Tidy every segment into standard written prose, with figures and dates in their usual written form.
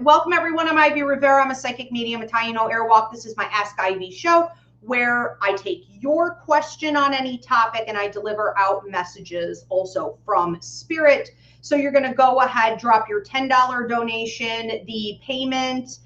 Welcome everyone. I'm Ivy Rivera. I'm a psychic medium, a Taino airwalk. This is my Ask Ivy show where I take your question on any topic and I deliver out messages also from spirit. So you're going to go ahead, drop your $10 donation. The payment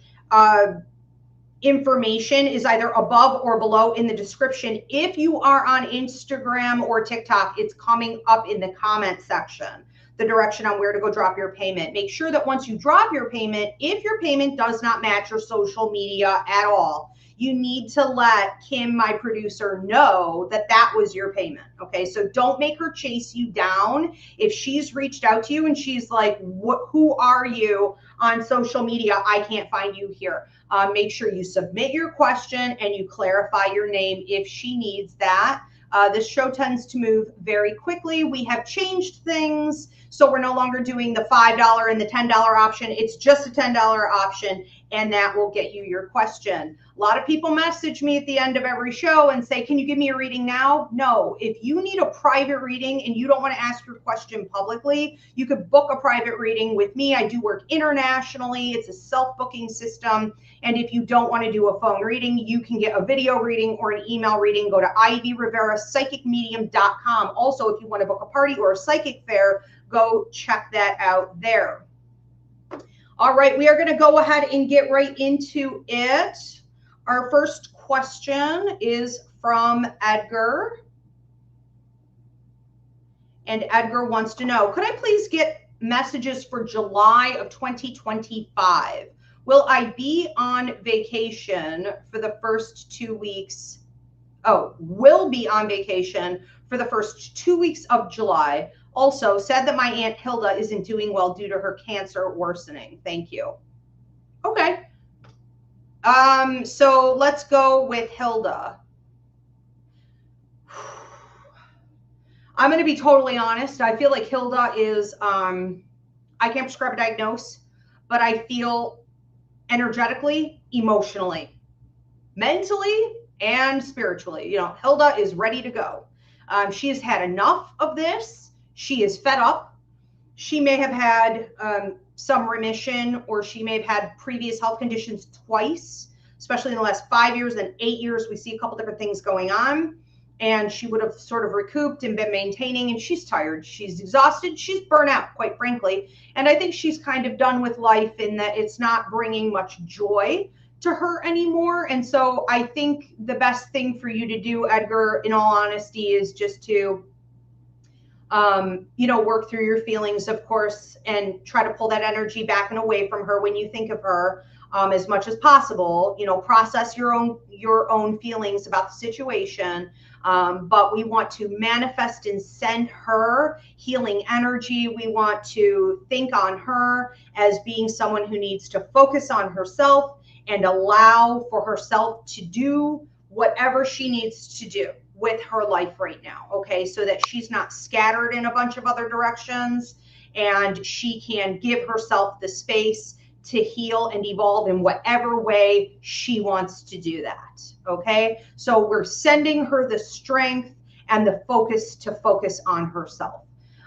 information is either above or below in the description. If you are on Instagram or TikTok, it's coming up in the comment section, the direction on where to go drop your payment. Make sure that once you drop your payment, if your payment does not match your social media at all, you need to let Kim, my producer, know that that was your payment. Okay, so don't make her chase you down. If she's reached out to you and she's like, who are you on social media? I can't find you here. Make sure you submit your question and you clarify your name if she needs that. This show tends to move very quickly. We have changed things, so we're no longer doing the $5 and the $10 option. It's just a $10 option, and that will get you your question. A lot of people message me at the end of every show and say, can you give me a reading now? No. If you need a private reading and you don't want to ask your question publicly, you could book a private reading with me. I do work internationally. It's a self-booking system. And if you don't want to do a phone reading, you can get a video reading or an email reading. Go to Ivy Rivera Psychic Medium.com. Also, if you want to book a party or a psychic fair, go check that out there. All right, we are going to go ahead and get right into it. Our first question is from Edgar. And Edgar wants to know, could I please get messages for July of 2025? Will I be on vacation for the first 2 weeks? Oh, will be on vacation for the first 2 weeks of July. Also, said that my Aunt Hilda isn't doing well due to her cancer worsening. Thank you. Okay. So let's go with Hilda. I'm going to be totally honest. I feel like Hilda is, I can't prescribe a diagnose, but I feel energetically, emotionally, mentally, and spiritually, Hilda is ready to go. She has had enough of this. She is fed up. She may have had some remission, or she may have had previous health conditions twice, especially in the last 5 years and 8 years. We see a couple different things going on, and she would have sort of recouped and been maintaining, and she's tired. She's exhausted. She's burnt out, quite frankly. And I think she's kind of done with life in that it's not bringing much joy to her anymore. And so I think the best thing for you to do, Edgar, in all honesty, is just to work through your feelings, of course, and try to pull that energy back and away from her when you think of her, as much as possible. Process your own feelings about the situation. But we want to manifest and send her healing energy. We want to think on her as being someone who needs to focus on herself and allow for herself to do whatever she needs to do with her life right now, okay? So that she's not scattered in a bunch of other directions, and she can give herself the space to heal and evolve in whatever way she wants to do that, okay? So we're sending her the strength and the focus to focus on herself.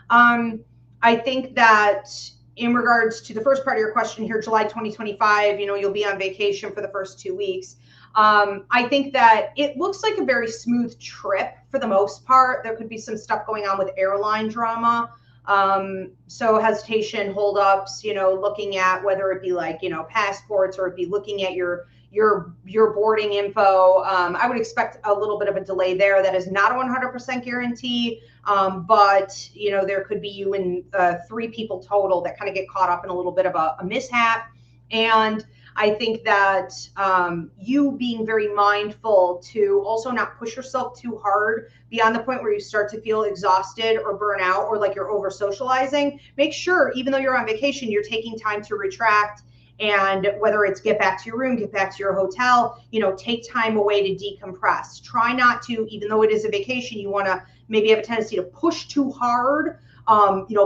I think that in regards to the first part of your question here, July 2025, you'll be on vacation for the first 2 weeks. I think that it looks like a very smooth trip for the most part. There could be some stuff going on with airline drama. So hesitation, holdups, looking at whether it be like, passports, or it be looking at your boarding info. I would expect a little bit of a delay there. That is not a 100% guarantee. But there could be you and 3 people total that kind of get caught up in a little bit of a mishap. And I think that you being very mindful to also not push yourself too hard beyond the point where you start to feel exhausted or burn out, or like you're over socializing. Make sure, even though you're on vacation, you're taking time to retract. And whether it's get back to your room, get back to your hotel, take time away to decompress. Try not to, even though it is a vacation, you want to maybe have a tendency to push too hard,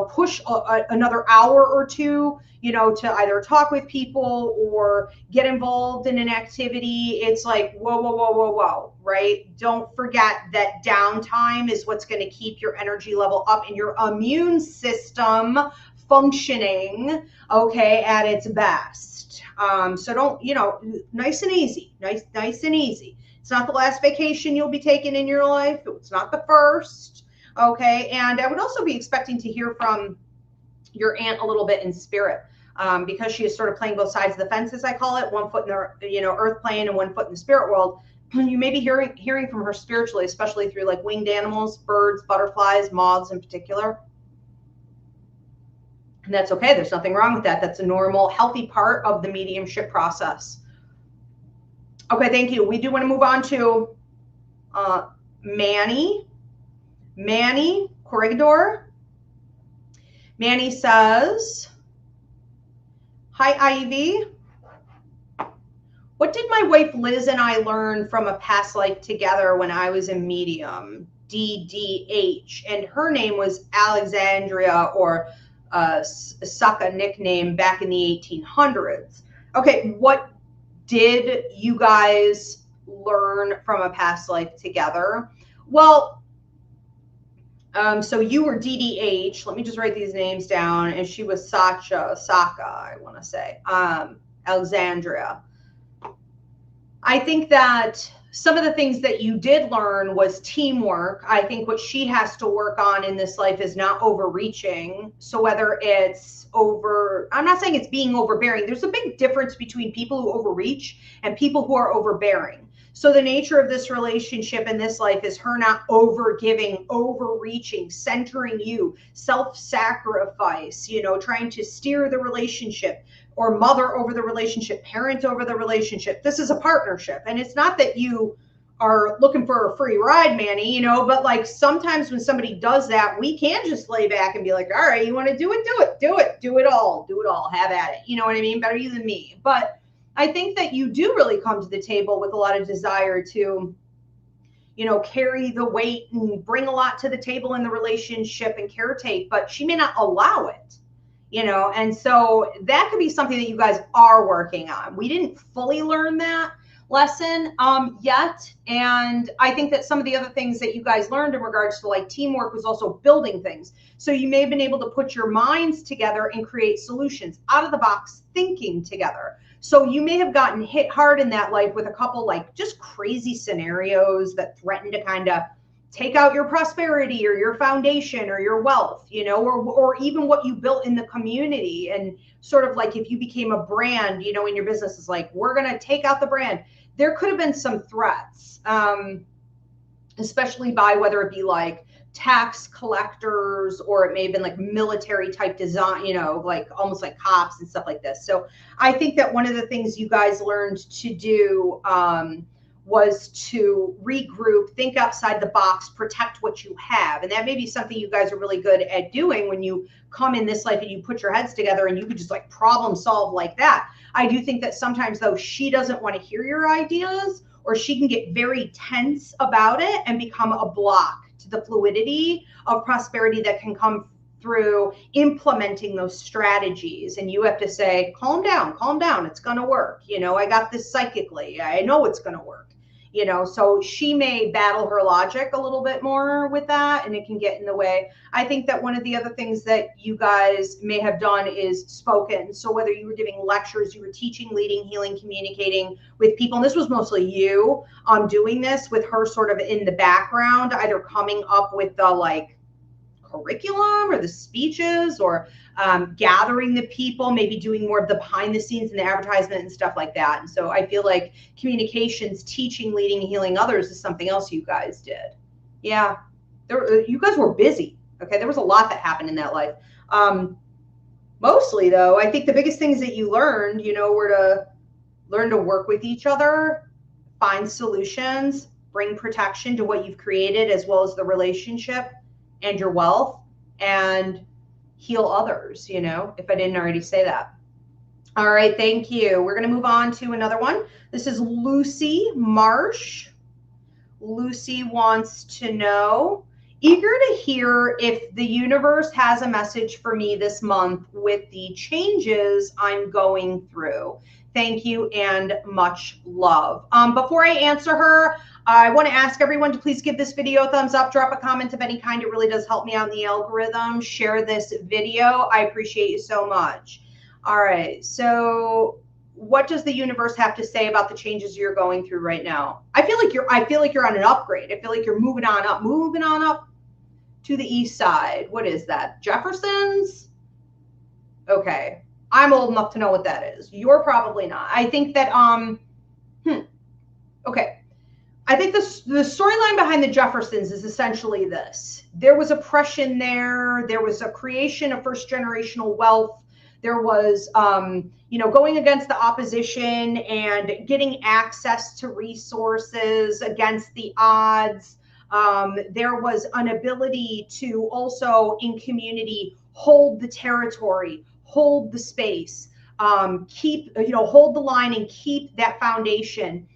push another hour or two, to either talk with people or get involved in an activity. It's like, whoa, whoa, whoa, whoa, whoa, right? Don't forget that downtime is what's going to keep your energy level up and your immune system functioning, okay, at its best. So don't, you know, nice and easy, nice and easy. It's not the last vacation you'll be taking in your life. It's not the first. Okay. And I would also be expecting to hear from your aunt a little bit in spirit, because she is sort of playing both sides of the fence, as I call it, one foot in the, you know, earth plane and one foot in the spirit world. You may be hearing from her spiritually, especially through like winged animals, birds, butterflies, moths in particular. And that's okay. There's nothing wrong with that. That's a normal, healthy part of the mediumship process. Okay, thank you. We do want to move on to Manny Corregidor. Manny says, hi, Ivy. What did my wife Liz and I learn from a past life together when I was a medium? DDH. And her name was Alexandria, or Succa nickname back in the 1800s. Okay, what did you guys learn from a past life together? Well, so you were DDH. Let me just write these names down. And she was Saka, I want to say, Alexandria. I think that some of the things that you did learn was teamwork. I think what she has to work on in this life is not overreaching. So whether it's I'm not saying it's being overbearing. There's a big difference between people who overreach and people who are overbearing. So the nature of this relationship in this life is her not overgiving, overreaching, centering you, self-sacrifice, you know, trying to steer the relationship, or mother over the relationship, parent over the relationship. This is a partnership. And it's not that you are looking for a free ride, Manny, you know, but like sometimes when somebody does that, we can just lay back and be like, all right, you want to do it all, have at it. You know what I mean? Better you than me. But I think that you do really come to the table with a lot of desire to, you know, carry the weight and bring a lot to the table in the relationship and caretake, but she may not allow it. You know, and so that could be something that you guys are working on. We didn't fully learn that lesson yet. And I think that some of the other things that you guys learned in regards to like teamwork was also building things. So you may have been able to put your minds together and create solutions, out of the box thinking together. So you may have gotten hit hard in that life with a couple like just crazy scenarios that threaten to kind of take out your prosperity or your foundation or your wealth, you know, or even what you built in the community. And sort of like if you became a brand, you know, in your business, is like, we're going to take out the brand. There could have been some threats, especially by whether it be like tax collectors, or it may have been like military type design, you know, like almost like cops and stuff like this. So I think that one of the things you guys learned to do was to regroup, think outside the box, protect what you have. And that may be something you guys are really good at doing when you come in this life and you put your heads together and you could just like problem solve like that. I do think that sometimes though, she doesn't want to hear your ideas, or she can get very tense about it and become a block to the fluidity of prosperity that can come through implementing those strategies. And you have to say, calm down, it's going to work. You know, I got this psychically. I know it's going to work. You know, so she may battle her logic a little bit more with that, and it can get in the way. I think that one of the other things that you guys may have done is spoken. So whether you were giving lectures, you were teaching, leading, healing, communicating with people, and this was mostly you doing this with her sort of in the background, either coming up with the like curriculum or the speeches, or gathering the people, maybe doing more of the behind the scenes and the advertisement and stuff like that. And so I feel like communications, teaching, leading, healing others is something else you guys did. Yeah, you guys were busy. Okay, there was a lot that happened in that life. Mostly though, I think the biggest things that you learned, you know, were to learn to work with each other, find solutions, bring protection to what you've created, as well as the relationship and your wealth, and heal others, you know, if I didn't already say that. All right, thank you. We're going to move on to another one. This is Lucy Marsh. Lucy wants to know, eager to hear if the universe has a message for me this month with the changes I'm going through. Thank you and much love. Before I answer her, I want to ask everyone to please give this video a thumbs up, drop a comment of any kind. It really does help me out in the algorithm. Share this video. I appreciate you so much. All right. So what does the universe have to say about the changes you're going through right now? I feel like you're on an upgrade. I feel like you're moving on up to the east side. What is that? Jefferson's? Okay. I'm old enough to know what that is. You're probably not. I think that, okay. I think the storyline behind the Jeffersons is essentially this. There was oppression there. There was a creation of first generational wealth. There was, going against the opposition and getting access to resources against the odds. There was an ability to also in community hold the territory, hold the space, hold the line and keep that foundation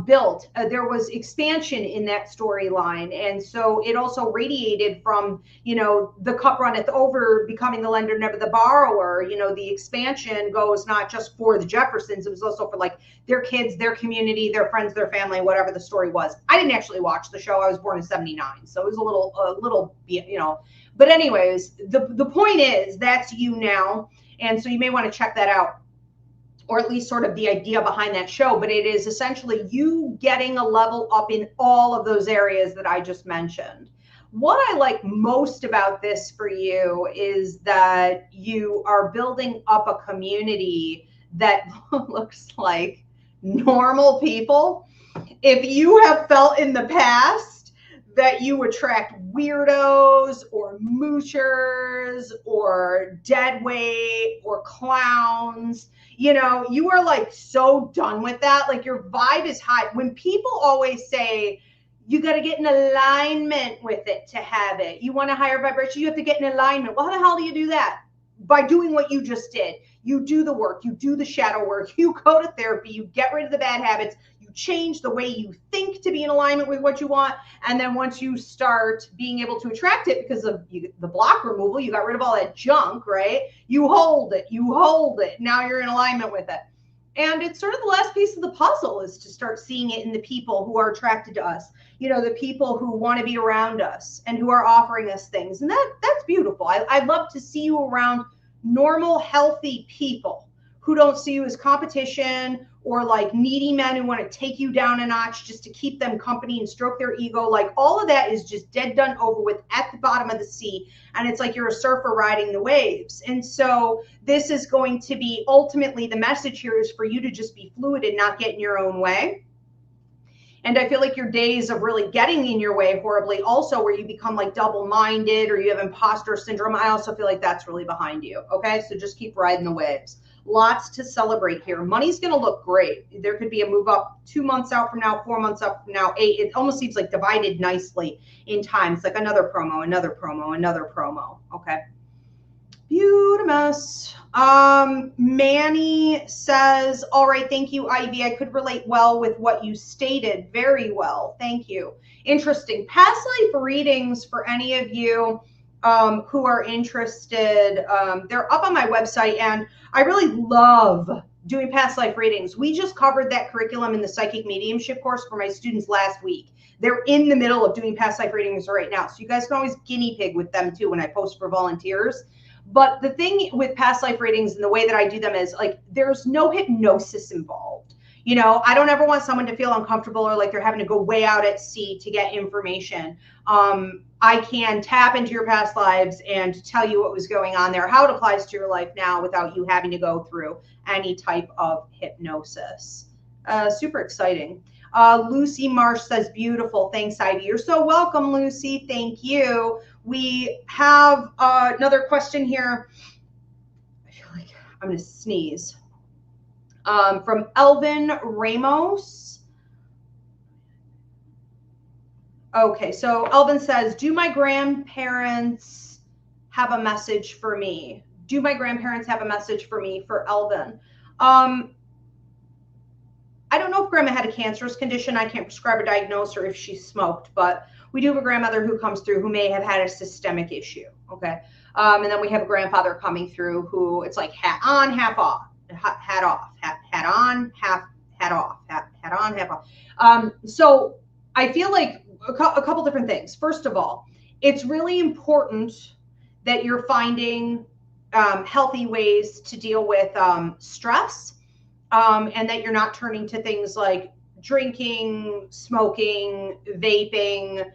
built. There was expansion in that storyline. And so it also radiated from, the cup runneth over, becoming the lender, never the borrower. The expansion goes not just for the Jeffersons, it was also for like their kids, their community, their friends, their family, whatever the story was. I didn't actually watch the show. I was born in 79. So it was a little, but anyways, the point is that's you now. And so you may want to check that out, or at least sort of the idea behind that show. But it is essentially you getting a level up in all of those areas that I just mentioned. What I like most about this for you is that you are building up a community that looks like normal people. If you have felt in the past that you attract weirdos or moochers or deadweight or clowns, you are like so done with that. Like your vibe is high. When people always say you got to get in alignment with it to have it, you want a higher vibration, you have to get in alignment. Well, how the hell do you do that? By doing what you just did. You do the work, you do the shadow work, you go to therapy, you get rid of the bad habits, change the way you think to be in alignment with what you want. And then once you start being able to attract it because of the block removal, you got rid of all that junk, right? You hold it. Now you're in alignment with it. And it's sort of the last piece of the puzzle is to start seeing it in the people who are attracted to us, the people who want to be around us and who are offering us things. And that's beautiful. I'd love to see you around normal, healthy people who don't see you as competition or like needy men who want to take you down a notch just to keep them company and stroke their ego. Like all of that is just dead done over with at the bottom of the sea. And it's like you're a surfer riding the waves. And so this is going to be ultimately the message here is for you to just be fluid and not get in your own way. And I feel like your days of really getting in your way horribly also where you become like double-minded or you have imposter syndrome, I also feel like that's really behind you. Okay, so just keep riding the waves. Lots to celebrate here. Money's going to look great. There could be a move up 2 months out from now, 4 months out from now, 8. It almost seems like divided nicely in time. It's like another promo, another promo, another promo. Okay. Beautimous. Manny says, all right, thank you, Ivy. I could relate well with what you stated. Very well. Thank you. Interesting. Past life readings for any of you who are interested. They're up on my website, and I really love doing past life readings. We just covered that curriculum in the psychic mediumship course for my students last week. They're in the middle of doing past life readings right now. So you guys can always guinea pig with them too when I post for volunteers. But the thing with past life readings and the way that I do them is like, there's no hypnosis involved. I don't ever want someone to feel uncomfortable or like they're having to go way out at sea to get information. I can tap into your past lives and tell you what was going on there, how it applies to your life now without you having to go through any type of hypnosis. Super exciting. Lucy Marsh says, beautiful. Thanks, Ivy. You're so welcome, Lucy. Thank you. We have another question here. I feel like I'm going to sneeze. From Elvin Ramos. Okay, so Elvin says, do my grandparents have a message for me? Do my grandparents have a message for me for Elvin? I don't know if grandma had a cancerous condition. I can't prescribe or diagnose her if she smoked, but we do have a grandmother who comes through who may have had a systemic issue. Okay. And then we have a grandfather coming through who it's like hat on, half off, hat off, hat on, hat off, hat on, half off. So I feel like a couple different things. First of all, it's really important that you're finding healthy ways to deal with stress. and that you're not turning to things like drinking, smoking, vaping,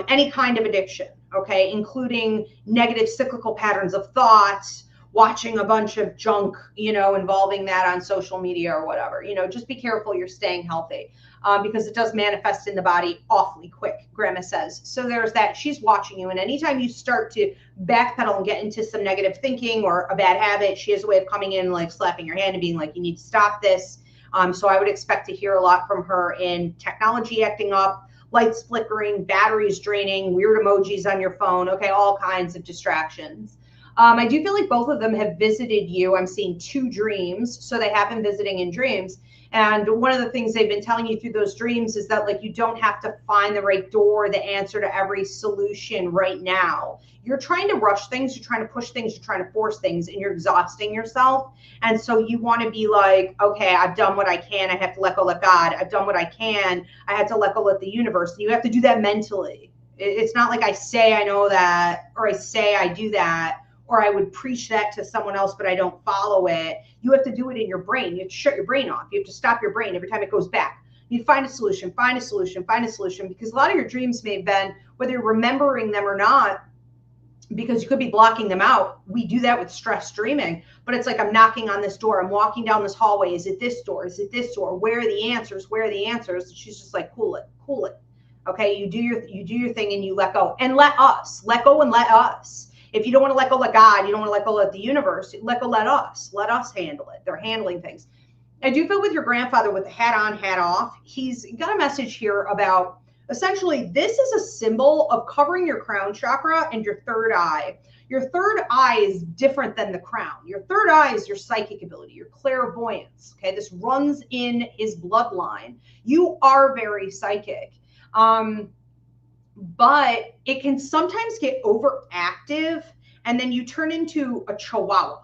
any kind of addiction, okay, including negative cyclical patterns of thoughts, watching a bunch of junk, involving that on social media or whatever. Just be careful you're staying healthy, because it does manifest in the body awfully quick, Grandma says. So there's that. She's watching you, and anytime you start to backpedal and get into some negative thinking or a bad habit, she has a way of coming in, like slapping your hand and being like, you need to stop this. So I would expect to hear a lot from her in technology acting up, lights flickering, batteries draining, weird emojis on your phone, okay, all kinds of distractions. I do feel like both of them have visited you. I'm seeing 2 dreams, so they have been visiting in dreams. And one of the things they've been telling you through those dreams is that, like, you don't have to find the right door, the answer to every solution right now. You're trying to rush things, you're trying to push things, you're trying to force things, and you're exhausting yourself. And so you want to be like, okay, I've done what I can. I have to let go, let God. I've done what I can. I had to let go, let the universe. And you have to do that mentally. It's not like I say I know that, or I say I do that, or I would preach that to someone else, but I don't follow it. You have to do it in your brain. You have to shut your brain off. You have to stop your brain every time it goes back. You find a solution, find a solution, find a solution, because a lot of your dreams may have been, whether you're remembering them or not, because you could be blocking them out. We do that with stress dreaming, but it's like, I'm knocking on this door. I'm walking down this hallway. Is it this door? Is it this door? Where are the answers? Where are the answers? And she's just like, cool it, cool it. Okay. You do your thing and you let go, and let go and let us. If you don't want to let go, let God. You don't want to let go, let the universe. Let go, let us. Let us handle it. They're handling things. I do feel with your grandfather with the hat on, hat off, he's got a message here about, essentially, this is a symbol of covering your crown chakra and your third eye. Your third eye is different than the crown. Your third eye is your psychic ability, your clairvoyance. Okay, this runs in his bloodline. You are very psychic. But it can sometimes get overactive, and then you turn into a chihuahua.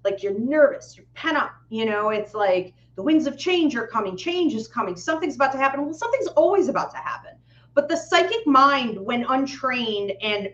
Like, you're nervous, you're pent up, it's like the winds of change are coming, change is coming, something's about to happen. Well, something's always about to happen. But the psychic mind, when untrained and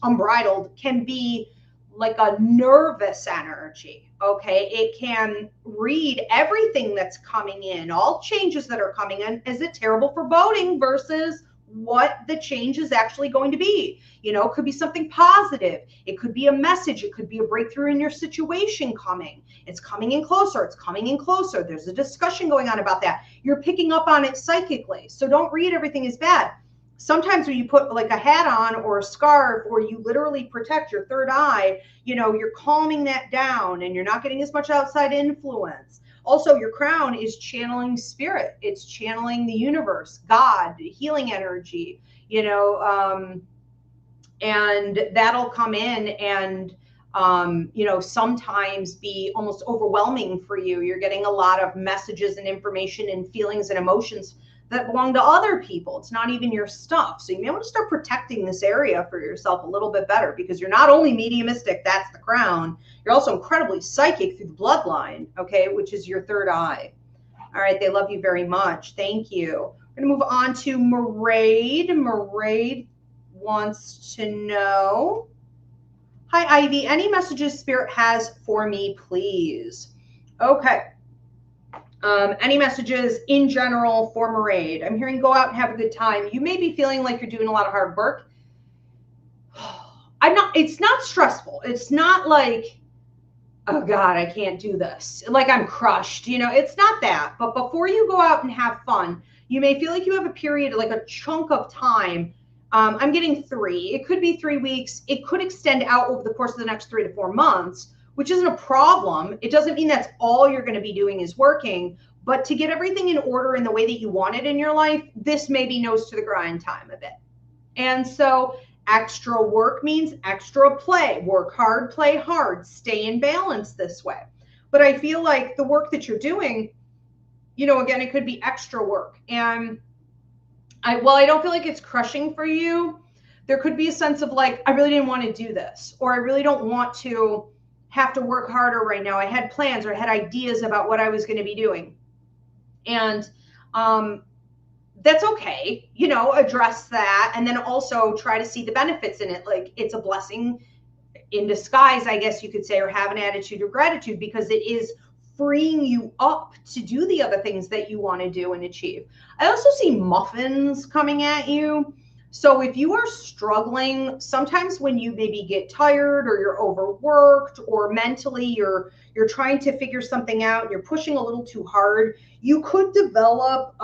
unbridled, can be like a nervous energy, okay? It can read everything that's coming in, all changes that are coming in, as a terrible foreboding versus what the change is actually going to be. It could be something positive. It could be a message. It could be a breakthrough in your situation coming. It's coming in closer. It's coming in closer. There's a discussion going on about that. You're picking up on it psychically. So don't read everything as bad. Sometimes when you put like a hat on or a scarf, or you literally protect your third eye, you're calming that down and you're not getting as much outside influence. Also, your crown is channeling spirit. It's channeling the universe, God, healing energy, and that'll come in and, sometimes be almost overwhelming for you. You're getting a lot of messages and information and feelings and emotions that belong to other people. It's not even your stuff. So you may want to start protecting this area for yourself a little bit better, because you're not only mediumistic, that's the crown, you're also incredibly psychic through the bloodline, okay, which is your third eye. All right, they love you very much. Thank you. We're going to move on to Maraid. Maraid wants to know, hi, Ivy, any messages Spirit has for me, please? Okay. Any messages in general for Maraid? I'm hearing go out and have a good time. You may be feeling like you're doing a lot of hard work. It's not stressful. It's not like, oh God, I can't do this. Like I'm crushed, it's not that. But before you go out and have fun, you may feel like you have a period, like a chunk of time. I'm getting 3. It could be 3 weeks. It could extend out over the course of the next 3 to 4 months, which isn't a problem. It doesn't mean that's all you're going to be doing is working, but to get everything in order in the way that you want it in your life, this may be nose to the grind time a bit. And so extra work means extra play. Work hard, play hard, stay in balance this way. But I feel like the work that you're doing, again, it could be extra work. And I don't feel like it's crushing for you. There could be a sense of like, I really didn't want to do this, or I really don't want to have to work harder right now. I had plans or I had ideas about what I was going to be doing. And that's okay, address that. And then also try to see the benefits in it. Like it's a blessing in disguise, I guess you could say, or have an attitude of gratitude, because it is freeing you up to do the other things that you want to do and achieve. I also see muffins coming at you. So if you are struggling, sometimes when you maybe get tired or you're overworked or mentally you're trying to figure something out and you're pushing a little too hard, you could develop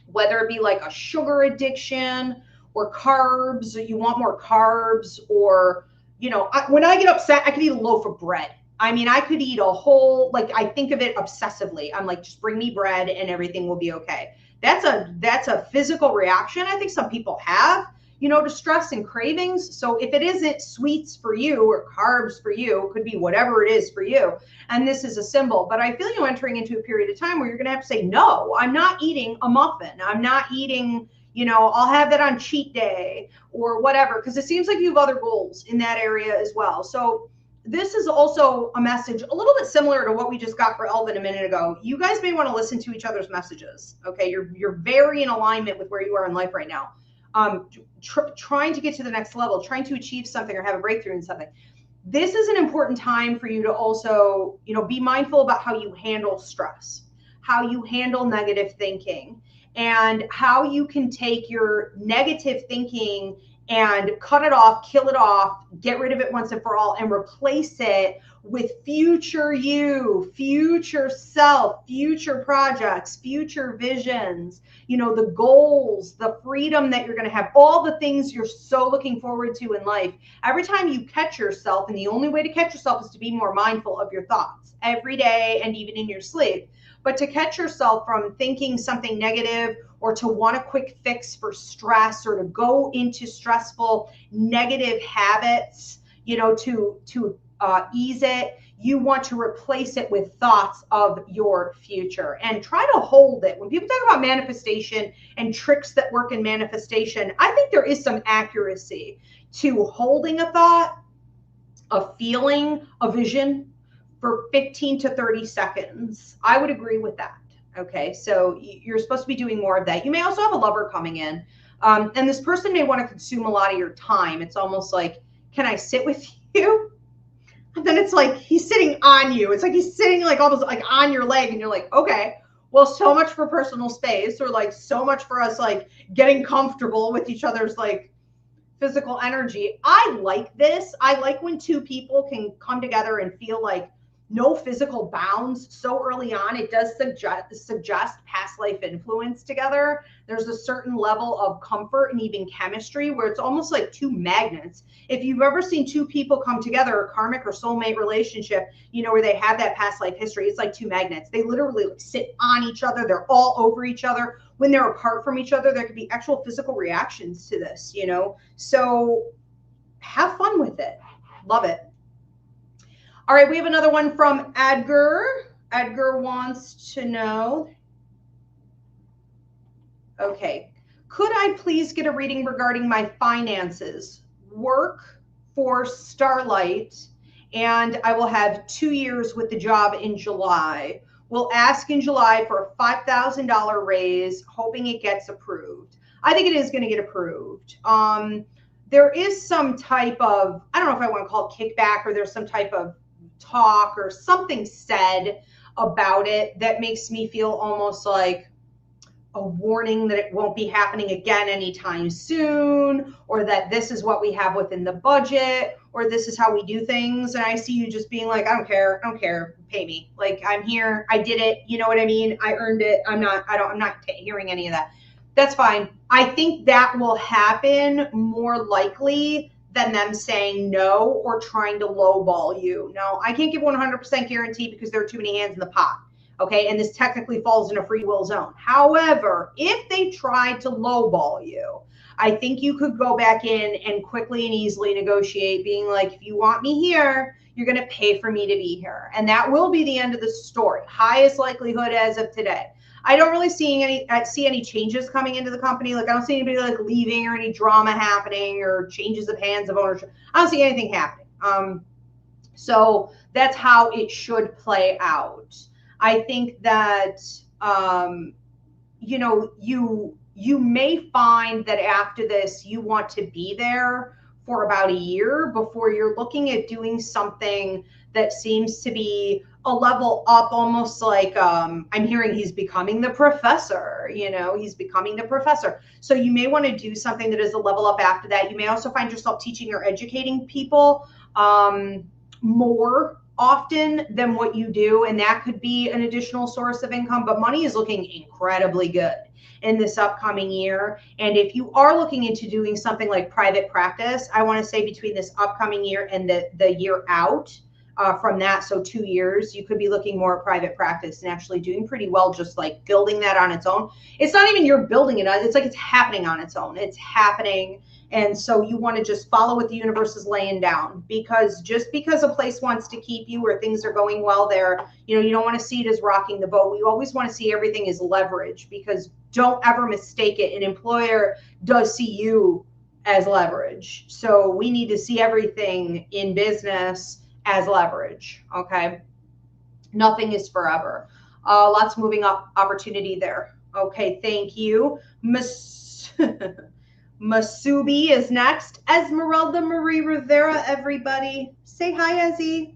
whether it be like a sugar addiction or carbs, or you want more carbs, or, you know, when I get upset, I could eat a loaf of bread. I mean, I could eat a whole, like, I think of it obsessively. I'm like, just bring me bread and everything will be okay. That's a physical reaction I think some people have, you know, to stress and cravings. So if it isn't sweets for you or carbs for you, it could be whatever it is for you. And this is a symbol, but I feel you entering into a period of time where you're going to have to say, no, I'm not eating a muffin. I'm not eating, you know, I'll have that on cheat day or whatever, because it seems like you have other goals in that area as well. So this is also a message a little bit similar to what we just got for Elvin a minute ago. You guys may want to listen to each other's messages. Okay. You're very in alignment with where you are in life right now. Trying to get to the next level, trying to achieve something or have a breakthrough in something. This is an important time for you to also, you know, be mindful about how you handle stress, how you handle negative thinking, and how you can take your negative thinking and cut it off, kill it off, get rid of it once and for all, and replace it with future you, future self, future projects, future visions, you know, the goals, the freedom that you're going to have, all the things you're so looking forward to in life. Every time you catch yourself, and the only way to catch yourself is to be more mindful of your thoughts every day and even in your sleep. But to catch yourself from thinking something negative or to want a quick fix for stress or to go into stressful negative habits, you know, to ease it, you want to replace it with thoughts of your future and try to hold it. When people talk about manifestation and tricks that work in manifestation, I think there is some accuracy to holding a thought, a feeling, a vision for 15 to 30 seconds. I would agree with that. Okay, so you're supposed to be doing more of that. You may also have a lover coming in, and this person may want to consume a lot of your time. It's almost like, can I sit with you? And then it's like he's sitting on you. It's like he's sitting like almost like on your leg, and you're like, okay, well, so much for personal space, or like so much for us like getting comfortable with each other's like physical energy. I like this. I like when two people can come together and feel like no physical bounds so early on. It does suggest past life influence together. There's a certain level of comfort and even chemistry where it's almost like two magnets. If you've ever seen two people come together, a karmic or soulmate relationship, you know, where they have that past life history, it's like two magnets. They literally sit on each other. They're all over each other. When they're apart from each other, there could be actual physical reactions to this, you know? So have fun with it. Love it. All right, we have another one from Edgar. Edgar wants to know, okay, could I please get a reading regarding my finances? Work for Starlight, and I will have 2 years with the job in July. We'll ask in July for a $5,000 raise, hoping it gets approved. I think it is going to get approved. There is some type of, I don't know if I want to call it kickback, or there's some type of talk or something said about it that makes me feel almost like a warning that it won't be happening again anytime soon, or that this is what we have within the budget, or this is how we do things. And I see you just being like, I don't care, pay me. Like, I'm here, I did it, you know what I mean? I earned it. I'm not hearing any of that. That's fine. I think that will happen more likely than them saying no or trying to lowball you. No, I can't give 100% guarantee because there are too many hands in the pot. Okay, and this technically falls in a free will zone. However, if they tried to lowball you, I think you could go back in and quickly and easily negotiate, being like, if you want me here, you're going to pay for me to be here. And that will be the end of the story. Highest likelihood as of today. I don't really see any changes coming into the company. Like, I don't see anybody like leaving or any drama happening or changes of hands of ownership. I don't see anything happening. So that's how it should play out. I think that, you know, you may find that after this, you want to be there for about a year before you're looking at doing something that seems to be a level up, almost like I'm hearing he's becoming the professor, you know, he's becoming the professor. So you may want to do something that is a level up after that. You may also find yourself teaching or educating people more often than what you do, and that could be an additional source of income. But money is looking incredibly good in this upcoming year. And if you are looking into doing something like private practice, I want to say between this upcoming year and the year out from that, so 2 years, you could be looking more at private practice and actually doing pretty well, just like building that on its own. It's not even you're building it, it's like it's happening on its own. It's happening. And so you want to just follow what the universe is laying down, because just because a place wants to keep you or things are going well there, you know, you don't want to see it as rocking the boat. You always want to see everything as leverage, because don't ever mistake it. An employer does see you as leverage. So we need to see everything in business as leverage. Okay. Nothing is forever. Lots of moving up opportunity there. Okay. Thank you. Masubi is next. Esmeralda Marie Rivera, everybody. Say hi, Ezzy.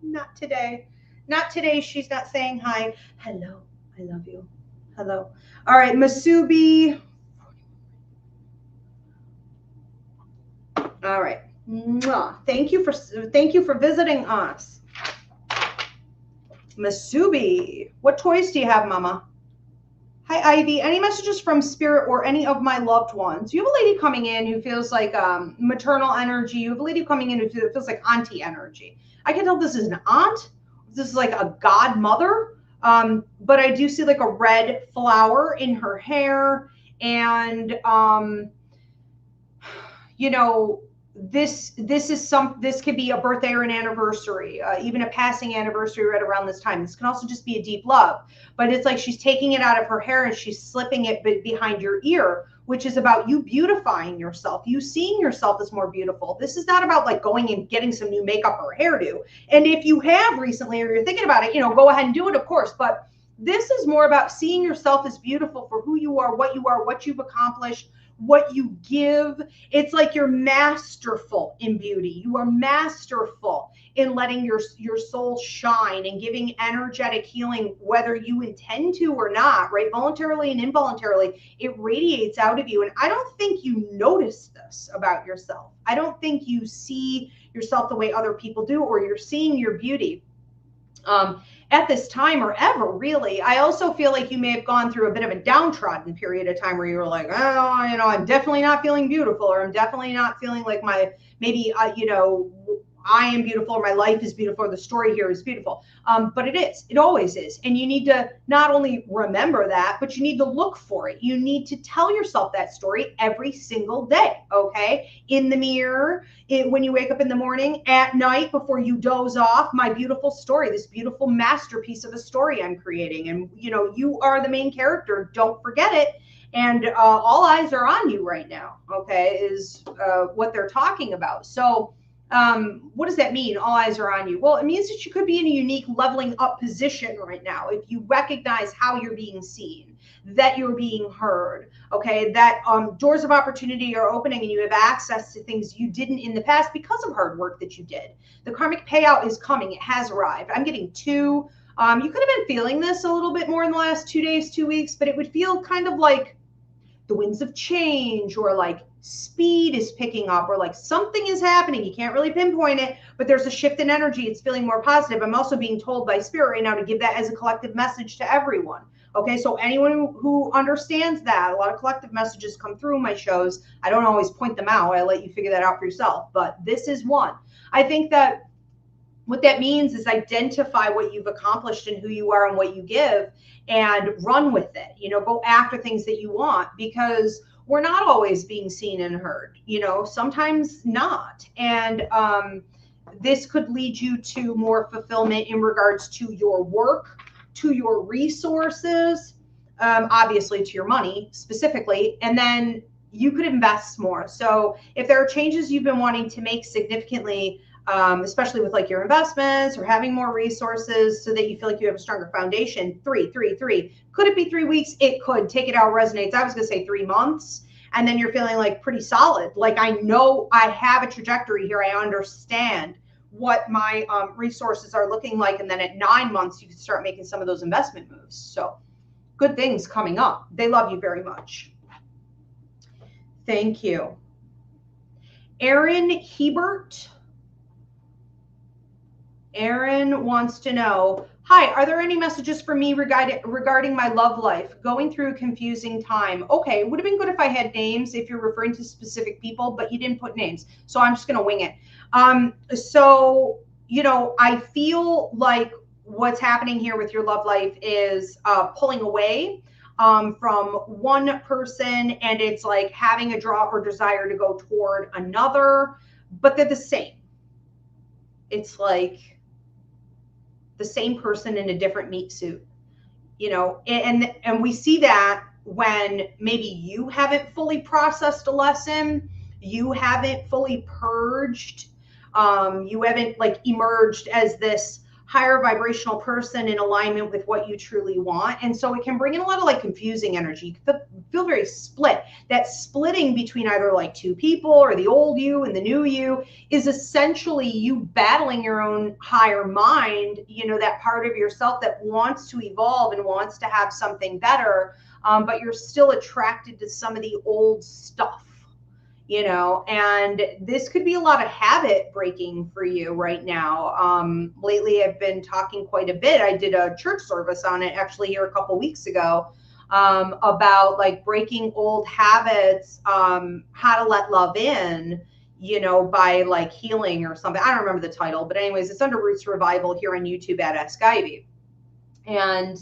Not today. Not today. She's not saying hi. Hello. I love you. Hello. All right, Masubi. All right. Mwah. Thank you for visiting us. Masubi. What toys do you have, Mama? Hi, Ivy. Any messages from Spirit or any of my loved ones? You have a lady coming in who feels like maternal energy. You have a lady coming in who feels like auntie energy. I can tell this is an aunt. This is like a godmother. But I do see like a red flower in her hair. And, you know, this could be a birthday or an anniversary, even a passing anniversary right around this time. This can also just be a deep love, but it's like she's taking it out of her hair and she's slipping it behind your ear, which is about you beautifying yourself, you seeing yourself as more beautiful. This is not about like going and getting some new makeup or hairdo. And if you have recently, or you're thinking about it, you know, go ahead and do it, of course. But this is more about seeing yourself as beautiful for who you are, what you've accomplished, what you give. It's like you're masterful in beauty. You are masterful in letting your soul shine and giving energetic healing, whether you intend to or not, right? Voluntarily and involuntarily, it radiates out of you. And I don't think you notice this about yourself. I don't think you see yourself the way other people do, or you're seeing your beauty at this time or ever, really. I also feel like you may have gone through a bit of a downtrodden period of time where you were like, oh, you know, I'm definitely not feeling beautiful, or I'm definitely not feeling like you know, I am beautiful, or my life is beautiful, or the story here is beautiful. But it always is. And you need to not only remember that, but you need to look for it. You need to tell yourself that story every single day, okay? In the mirror, when you wake up in the morning, at night, before you doze off, my beautiful story, this beautiful masterpiece of a story I'm creating. And, you know, you are the main character. Don't forget it. And all eyes are on you right now, okay, is what they're talking about. So, what does that mean? All eyes are on you. Well, it means that you could be in a unique leveling up position right now. If you recognize how you're being seen, that you're being heard, okay, that doors of opportunity are opening and you have access to things you didn't in the past because of hard work that you did. The karmic payout is coming. It has arrived. I'm getting two. You could have been feeling this a little bit more in the last 2 days, 2 weeks, but it would feel kind of like the winds of change, or like speed is picking up, or like something is happening. You can't really pinpoint it, but there's a shift in energy. It's feeling more positive. I'm also being told by Spirit right now to give that as a collective message to everyone. Okay, so anyone who understands that, a lot of collective messages come through my shows. I don't always point them out. I let you figure that out for yourself, but this is one. I think that what that means is identify what you've accomplished and who you are and what you give, and run with it. You know, go after things that you want, because we're not always being seen and heard, you know, sometimes not. And this could lead you to more fulfillment in regards to your work, to your resources, obviously to your money specifically, and then you could invest more. So if there are changes you've been wanting to make significantly, especially with like your investments or having more resources so that you feel like you have a stronger foundation, 3. Could it be 3 weeks? It could. Take it out resonates. I was going to say 3 months. And then you're feeling like pretty solid. Like, I know I have a trajectory here. I understand what my resources are looking like. And then at 9 months, you can start making some of those investment moves. So good things coming up. They love you very much. Thank you. Aaron Hebert. Aaron wants to know, hi, are there any messages for me regarding my love life? Going through a confusing time. Okay, it would have been good if I had names if you're referring to specific people, but you didn't put names. So I'm just going to wing it. So, you know, I feel like what's happening here with your love life is pulling away from one person, and it's like having a draw or desire to go toward another, but they're the same. It's like the same person in a different meat suit, you know, and we see that when maybe you haven't fully processed a lesson, you haven't fully purged, you haven't like emerged as this higher vibrational person in alignment with what you truly want. And so it can bring in a lot of like confusing energy. You can feel very split. That splitting between either like two people or the old you and the new you is essentially you battling your own higher mind, you know, that part of yourself that wants to evolve and wants to have something better, but you're still attracted to some of the old stuff. You know, and this could be a lot of habit breaking for you right now. Lately, I've been talking quite a bit. I did a church service on it actually here a couple weeks ago about like breaking old habits, how to let love in, you know, by like healing or something. I don't remember the title, but anyways, it's under Roots Revival here on YouTube at Ask Ivy. And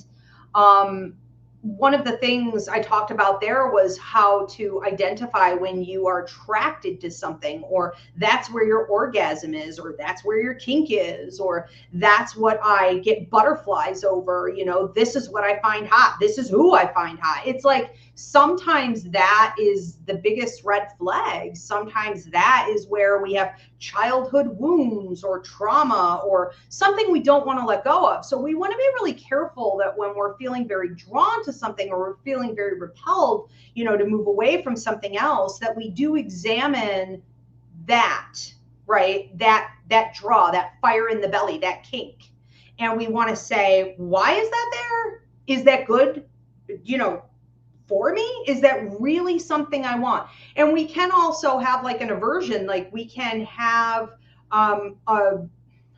one of the things I talked about there was how to identify when you are attracted to something, or that's where your orgasm is, or that's where your kink is, or that's what I get butterflies over, you know, this is what I find hot. This is who I find hot. It's like sometimes that is the biggest red flag. Sometimes that is where we have childhood wounds or trauma or something we don't want to let go of. So we want to be really careful that when we're feeling very drawn to something or we're feeling very repelled, you know, to move away from something else, that we do examine that, right? That draw, that fire in the belly, that kink. And we want to say, why is that there? Is that good? You know, for me? Is that really something I want? And we can also have like an aversion, like we can have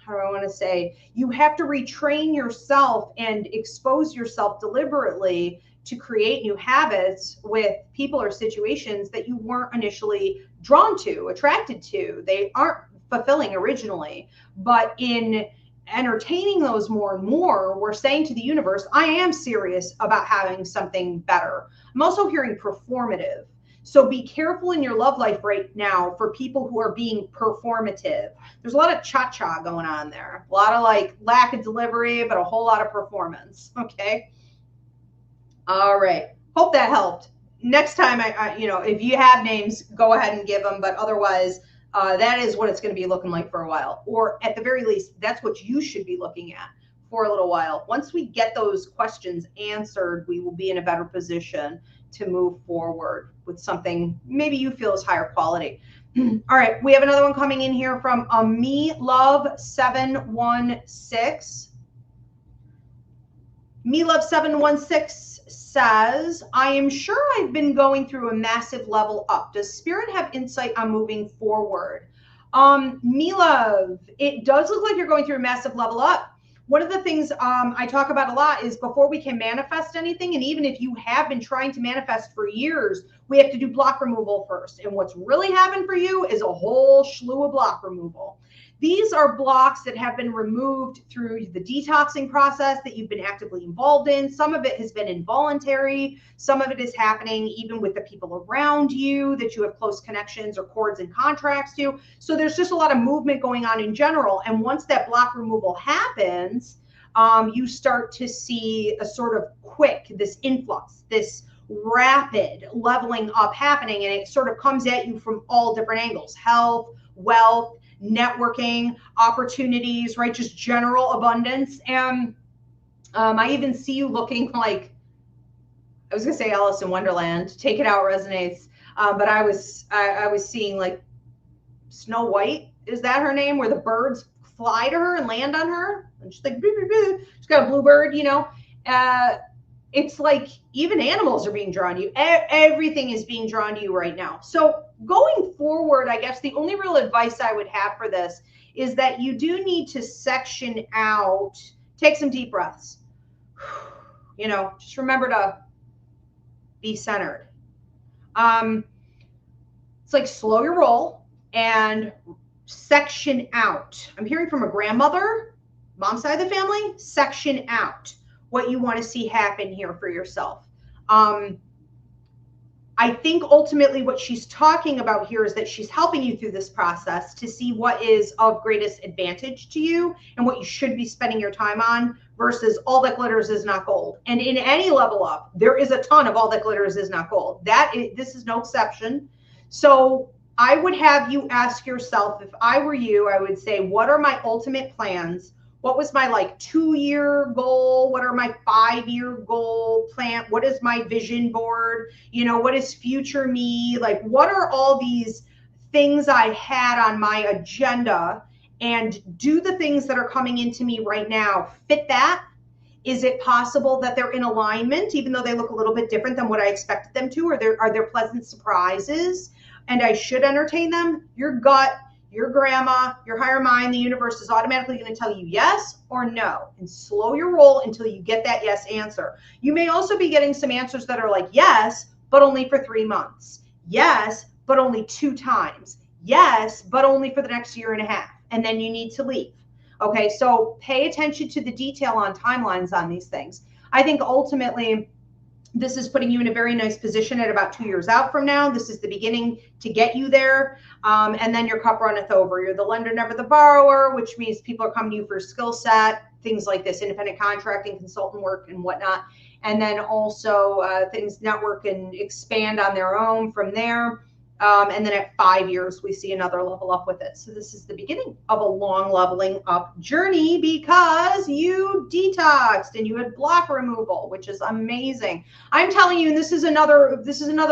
how do I want to say, you have to retrain yourself and expose yourself deliberately to create new habits with people or situations that you weren't initially drawn to, attracted to. They aren't fulfilling originally, but in entertaining those more and more, we're saying to the universe, I am serious about having something better. I'm also hearing performative. So be careful in your love life right now for people who are being performative. There's a lot of cha-cha going on there. A lot of like lack of delivery, but a whole lot of performance. Okay. All right. Hope that helped. Next time, I you know, if you have names, go ahead and give them. But otherwise, that is what it's going to be looking like for a while. Or at the very least, that's what you should be looking at for a little while. Once we get those questions answered, we will be in a better position to move forward with something maybe you feel is higher quality. All right, we have another one coming in here from Me Love 716. Me Love 716 says, I am sure I've been going through a massive level up. Does Spirit have insight on moving forward? Me Love, it does look like you're going through a massive level up. One of the things I talk about a lot is before we can manifest anything, and even if you have been trying to manifest for years, we have to do block removal first. And what's really happened for you is a whole slew of block removal. These are blocks that have been removed through the detoxing process that you've been actively involved in. Some of it has been involuntary. Some of it is happening even with the people around you that you have close connections or cords and contracts to. So there's just a lot of movement going on in general. And once that block removal happens, you start to see a sort of quick, this influx, this rapid leveling up happening. And it sort of comes at you from all different angles: health, wealth, networking, opportunities, right? Just general abundance. And I even see you looking like, I was gonna say Alice in Wonderland, take it out resonates. But I was seeing like Snow White, is that her name? Where the birds fly to her and land on her. And she's like, boo, boo, boo. She's got a bluebird, you know. It's like even animals are being drawn to you. Everything is being drawn to you right now. So going forward, I guess the only real advice I would have for this is that you do need to section out, take some deep breaths. You know, just remember to be centered. It's like slow your roll and section out. I'm hearing from a grandmother, mom's side of the family, section out what you want to see happen here for yourself. I think ultimately what she's talking about here is that she's helping you through this process to see what is of greatest advantage to you and what you should be spending your time on versus all that glitters is not gold. And in any level up, there is a ton of all that glitters is not gold. This is no exception. So I would have you ask yourself, if I were you, I would say, what are my ultimate plans? What was my like 2-year goal? What are my 5-year goal plan? What is my vision board? You know, what is future me? Like, what are all these things I had on my agenda? And do the things that are coming into me right now fit that? Is it possible that they're in alignment, even though they look a little bit different than what I expected them to? Or are there pleasant surprises? And I should entertain them? Your gut, your grandma, your higher mind, the universe is automatically going to tell you yes or no, and slow your roll until you get that yes answer. You may also be getting some answers that are like yes, but only for 3 months. Yes, but only 2 times. Yes, but only for the next 1.5 years. And then you need to leave. Okay, so pay attention to the detail on timelines on these things. I think ultimately, this is putting you in a very nice position at about 2 years out from now. This is the beginning to get you there. And then your cup runneth over. You're the lender, never the borrower, which means people are coming to you for skill set, things like this, independent contracting, consultant work and whatnot. And then also things network and expand on their own from there. And then at 5 years, we see another level up with it. So this is the beginning of a long leveling up journey because you detoxed and you had block removal, which is amazing. I'm telling you, and this is another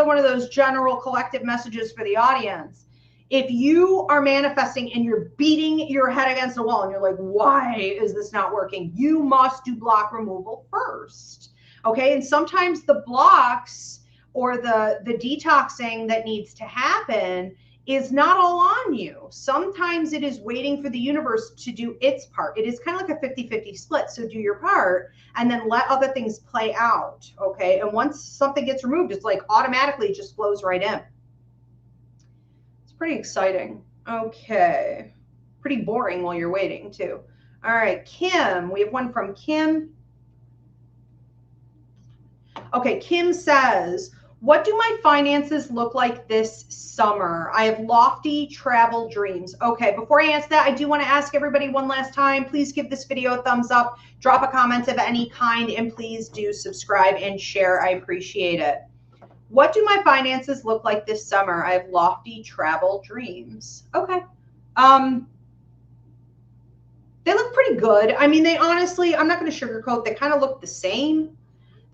one of those general collective messages for the audience. If you are manifesting and you're beating your head against the wall and you're like, why is this not working? You must do block removal first. Okay. And sometimes the blocks or the detoxing that needs to happen is not all on you. Sometimes it is waiting for the universe to do its part. It is kind of like a 50-50 split. So do your part and then let other things play out. Okay. And once something gets removed, it's like automatically it just flows right in. It's pretty exciting. Okay. Pretty boring while you're waiting too. All right. Kim, we have one from Kim. Okay. Kim says, what do my finances look like this summer? I have lofty travel dreams. Okay, before I answer that, I do want to ask everybody one last time, please give this video a thumbs up, drop a comment of any kind, and please do subscribe and share. I appreciate it. What do my finances look like this summer? I have lofty travel dreams. Okay. They look pretty good. I mean, they honestly, I'm not going to sugarcoat, they kind of look the same.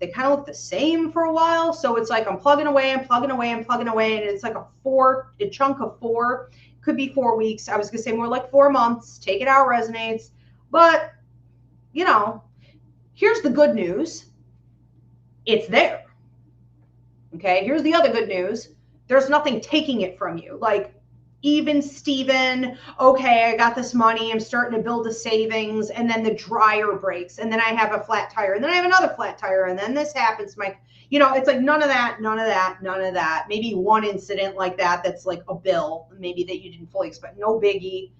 They kind of look the same for a while. So it's like I'm plugging away and plugging away and plugging away. And it's like a chunk of 4. Could be 4 weeks. I was going to say more like 4 months. Take it out, resonates. But, you know, here's the good news. It's there. Okay. Here's the other good news. There's nothing taking it from you. Like, even Steven, okay, I got this money, I'm starting to build a savings, and then the dryer breaks, and then I have a flat tire, and then I have another flat tire, and then this happens. You know, it's like none of that, none of that, none of that. Maybe one incident like that that's like a bill, maybe that you didn't fully expect. No biggie.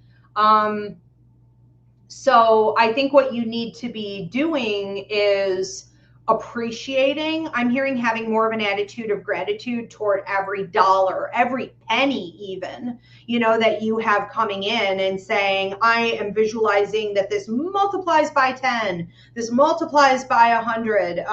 So I think what you need to be doing is appreciating. I'm hearing having more of an attitude of gratitude toward every dollar, every penny even, you know, that you have coming in, and saying, I am visualizing that this multiplies by 10, this multiplies by 100.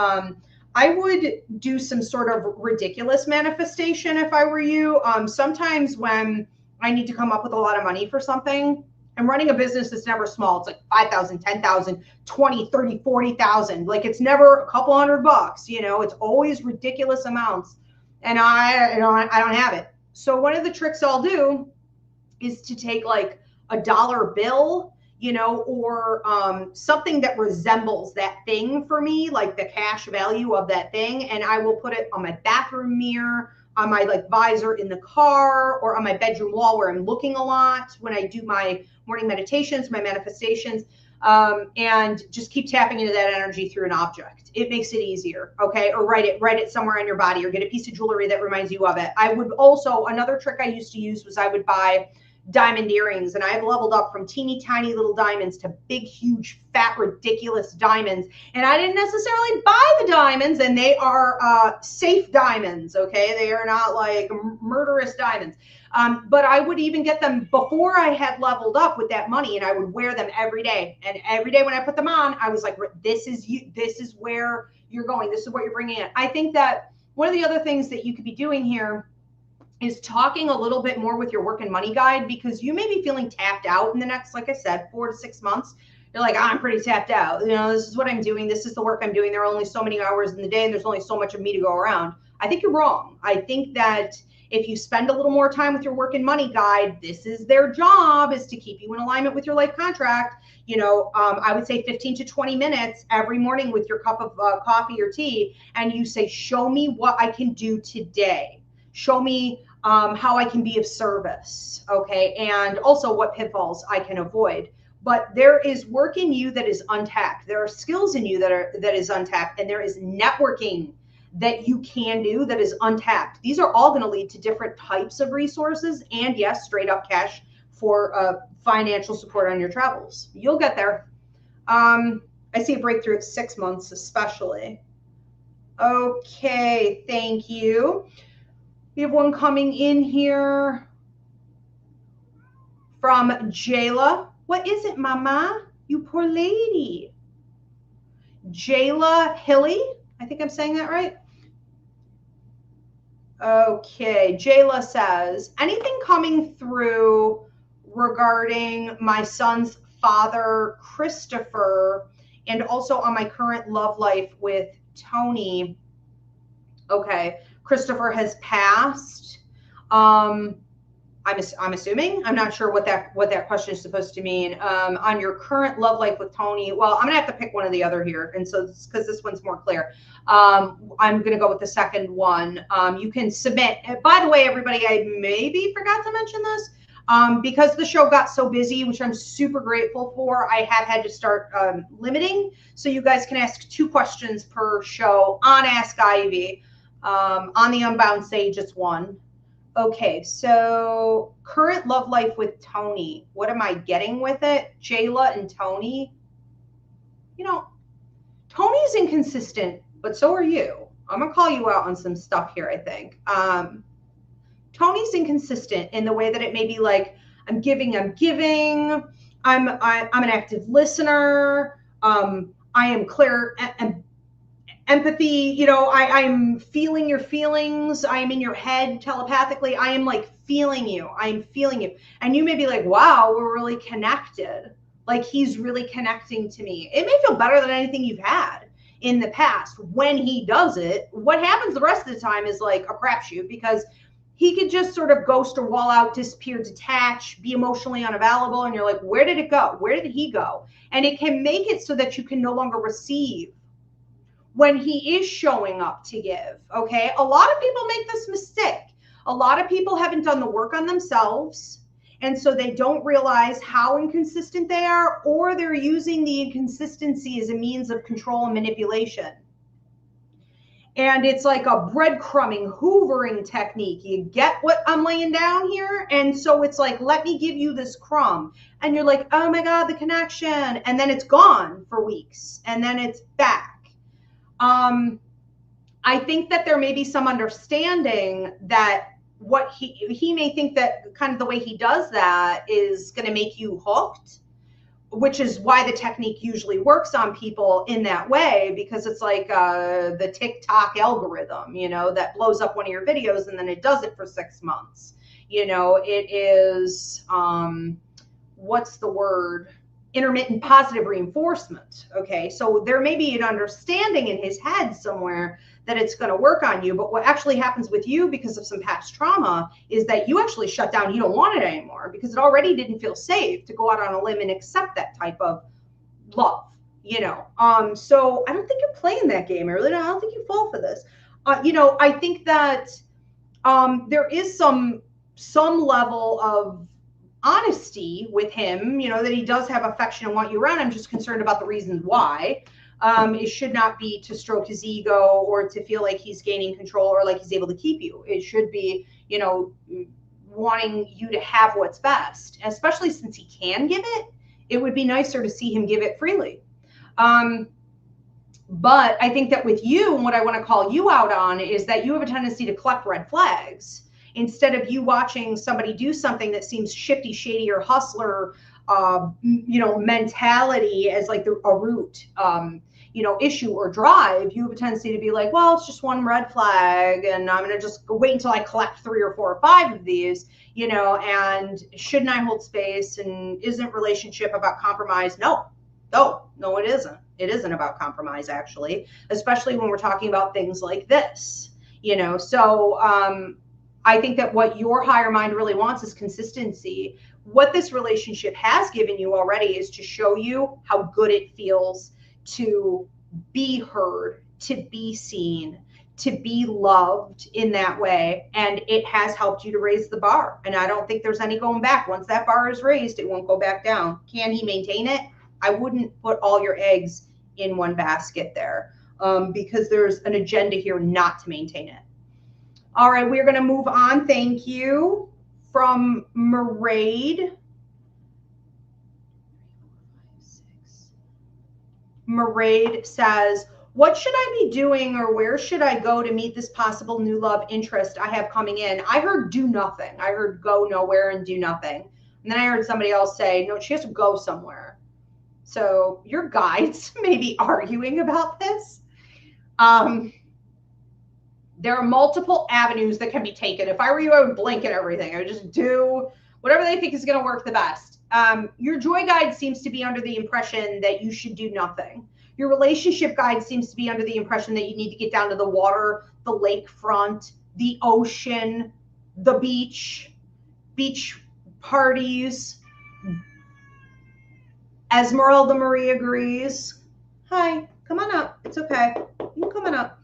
I would do some sort of ridiculous manifestation if I were you. Sometimes when I need to come up with a lot of money for something, I'm running a business that's never small. It's like 5,000, 10,000, 20, 30, 40,000. Like, it's never a couple $100, you know, it's always ridiculous amounts. And I don't have it. So one of the tricks I'll do is to take like a dollar bill, you know, or something that resembles that thing for me, like the cash value of that thing. And I will put it on my bathroom mirror, on my like visor in the car, or on my bedroom wall where I'm looking a lot when I do my morning meditations, my manifestations, and just keep tapping into that energy through an object. It makes it easier. Okay. Or write it somewhere on your body, or get a piece of jewelry that reminds you of it. I would also, another trick I used to use was I would buy diamond earrings, and I've leveled up from teeny tiny little diamonds to big, huge, fat, ridiculous diamonds. And I didn't necessarily buy the diamonds, and they are safe diamonds. Okay. They are not like murderous diamonds. But I would even get them before I had leveled up with that money, and I would wear them every day. And every day when I put them on, I was like, this is you. This is where you're going. This is what you're bringing in. I think that one of the other things that you could be doing here is talking a little bit more with your work and money guide, because you may be feeling tapped out in the next, like I said, 4 to 6 months. You're like, I'm pretty tapped out. You know, this is what I'm doing. This is the work I'm doing. There are only so many hours in the day, and there's only so much of me to go around. I think you're wrong. I think that if you spend a little more time with your work and money guide, this is their job, is to keep you in alignment with your life contract. You know, I would say 15 to 20 minutes every morning with your cup of coffee or tea, and you say, show me what I can do today. Show me how I can be of service, okay? And also what pitfalls I can avoid. But there is work in you that is untapped. There are skills in you that is untapped, and there is networking that you can do that is untapped. These are all going to lead to different types of resources, and yes, straight up cash for financial support on your travels. You'll get there. I see a breakthrough at 6 months, especially. Okay, thank you. We have one coming in here from Jayla. What is it, mama? You poor lady. Jayla Hilly. I think I'm saying that right. Okay. Jayla says, anything coming through regarding my son's father, Christopher, and also on my current love life with Tony? Okay. Christopher has passed. I'm assuming. I'm not sure what that question is supposed to mean. On your current love life with Tony, well, I'm gonna have to pick one or the other here, and so because this one's more clear, I'm gonna go with the second one. You can submit. By the way, everybody, I maybe forgot to mention this. Because the show got so busy, which I'm super grateful for, I have had to start limiting, so you guys can ask 2 questions per show on Ask Ivy. On the Unbound stage, it's 1. Okay, so current love life with Tony. What am I getting with it? Jayla and Tony. You know, Tony's inconsistent, but so are you. I'm gonna call you out on some stuff here, I think. Tony's inconsistent in the way that it may be like, I'm giving, I'm an active listener, I am clear and empathy, you know, I'm feeling your feelings. I am in your head telepathically. I am like feeling you. I'm feeling you. And you may be like, wow, we're really connected. Like he's really connecting to me. It may feel better than anything you've had in the past. When he does it, what happens the rest of the time is like a crapshoot, because he could just sort of ghost or wall out, disappear, detach, be emotionally unavailable. And you're like, where did it go? Where did he go? And it can make it so that you can no longer receive when he is showing up to give, okay? A lot of people make this mistake. A lot of people haven't done the work on themselves, and so they don't realize how inconsistent they are, or they're using the inconsistency as a means of control and manipulation. And it's like a breadcrumbing, hoovering technique. You get what I'm laying down here? And so it's like, let me give you this crumb. And you're like, oh my God, the connection. And then it's gone for weeks, and then it's back. I think that there may be some understanding that what he may think that kind of the way he does that is going to make you hooked, which is why the technique usually works on people in that way, because it's like the TikTok algorithm, you know, that blows up one of your videos and then it does it for 6 months. You know, it is, what's the word? intermittent positive reinforcement. Okay, so there may be an understanding in his head somewhere that it's going to work on you, but what actually happens with you because of some past trauma is that you actually shut down. You don't want it anymore because it already didn't feel safe to go out on a limb and accept that type of love, you know. So I don't think you're playing that game. I really don't. I don't think you fall for this. You know, I think that there is some level of honesty with him, you know, that he does have affection and want you around. I'm just concerned about the reasons why. It should not be to stroke his ego or to feel like he's gaining control or like he's able to keep you. It should be, you know, wanting you to have what's best, especially since he can give it. It would be nicer to see him give it freely. But I think that with you, and what I want to call you out on is that you have a tendency to collect red flags. Instead of you watching somebody do something that seems shifty, shady, or hustler, you know, mentality as like a root, you know, issue or drive, you have a tendency to be like, well, it's just one red flag, and I'm going to just wait until I collect 3 or 4 or 5 of these, you know, and shouldn't I hold space? And isn't relationship about compromise? No, it isn't. It isn't about compromise, actually, especially when we're talking about things like this, you know. So I think that what your higher mind really wants is consistency. What this relationship has given you already is to show you how good it feels to be heard, to be seen, to be loved in that way. And it has helped you to raise the bar. And I don't think there's any going back. Once that bar is raised, it won't go back down. Can he maintain it? I wouldn't put all your eggs in one basket there, because there's an agenda here not to maintain it. All right, we're going to move on. Thank you. From Maraid. Maraid says, what should I be doing or where should I go to meet this possible new love interest I have coming in? I heard do nothing. I heard go nowhere and do nothing. And then I heard somebody else say, no, she has to go somewhere. So your guides may be arguing about this. There are multiple avenues that can be taken. If I were you, I would blanket everything. I would just do whatever they think is going to work the best. Your joy guide seems to be under the impression that you should do nothing. Your relationship guide seems to be under the impression that you need to get down to the water, the lakefront, the ocean, the beach parties. Esmeralda Marie agrees. Hi, come on up. It's okay. You come on up.